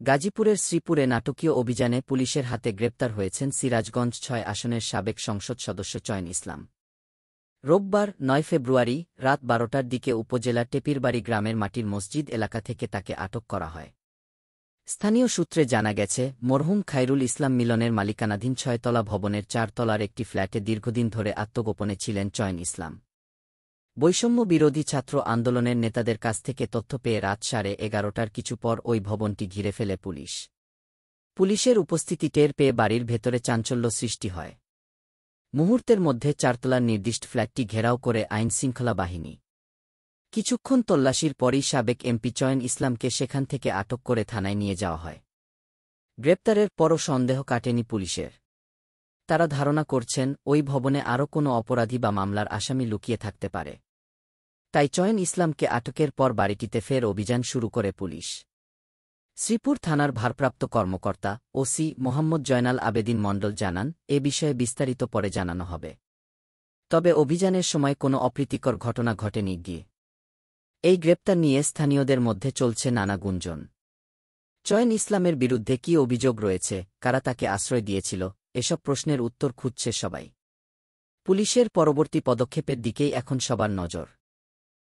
গাজীপুরের শ্রীপুরে নাটকীয় অভিযানে পুলিশের হাতে গ্রেপ্তার হয়েছেন সিরাজগঞ্জ ৬ আসনের সাবেক সংসদ সদস্য চয়ন ইসলাম। রোববার ৯ ফেব্রুয়ারি রাত ১২টার দিকে উপজেলার টেপিরবাড়ি গ্রামের মাটির মসজিদ এলাকা থেকে তাকে আটক করা হয়। স্থানীয় সূত্রে জানা গেছে, মরহুম খায়রুল ইসলাম মিলনের মালিকানাধীন ৬তলা ভবনের ৪ তলার একটি ফ্ল্যাটে দীর্ঘদিন ধরে আত্মগোপনে ছিলেন চয়ন ইসলাম। বৈষম্য বিরোধী ছাত্র আন্দোলনের নেতাদের কাছ থেকে তথ্য পেয়ে রাত ১১:৩০টার কিছু পর ওই ভবনটি ঘিরে ফেলে পুলিশ। পুলিশের উপস্থিতি টের পেয়ে বাড়ির ভেতরে চাঞ্চল্য সৃষ্টি হয়। মুহূর্তের মধ্যে ৪ তলার নির্দিষ্ট ফ্ল্যাটটি ঘেরাও করে আইনশৃঙ্খলা বাহিনী। কিছুক্ষণ তল্লাশির পরই সাবেক এমপি চয়ন ইসলামকে সেখান থেকে আটক করে থানায় নিয়ে যাওয়া হয়। গ্রেপ্তারের পরও সন্দেহ কাটেনি পুলিশের। তারা ধারণা করছেন, ওই ভবনে আরও কোনো অপরাধী বা মামলার আসামি লুকিয়ে থাকতে পারে। তাই চয়ন ইসলামকে আটকের পর বাড়িটিতে ফের অভিযান শুরু করে পুলিশ। শ্রীপুর থানার ভারপ্রাপ্ত কর্মকর্তা ওসি মোহাম্মদ জয়নাল আবেদিন মণ্ডল জানান, এ বিষয়ে বিস্তারিত পরে জানানো হবে। তবে অভিযানের সময় কোনো অপ্রীতিকর ঘটনা ঘটেনি গিয়ে। এই গ্রেপ্তার নিয়ে স্থানীয়দের মধ্যে চলছে নানা গুঞ্জন। চয়ন ইসলামের বিরুদ্ধে কী অভিযোগ রয়েছে, কারা তাকে আশ্রয় দিয়েছিল, এসব প্রশ্নের উত্তর খুঁজছে সবাই। পুলিশের পরবর্তী পদক্ষেপের দিকেই এখন সবার নজর।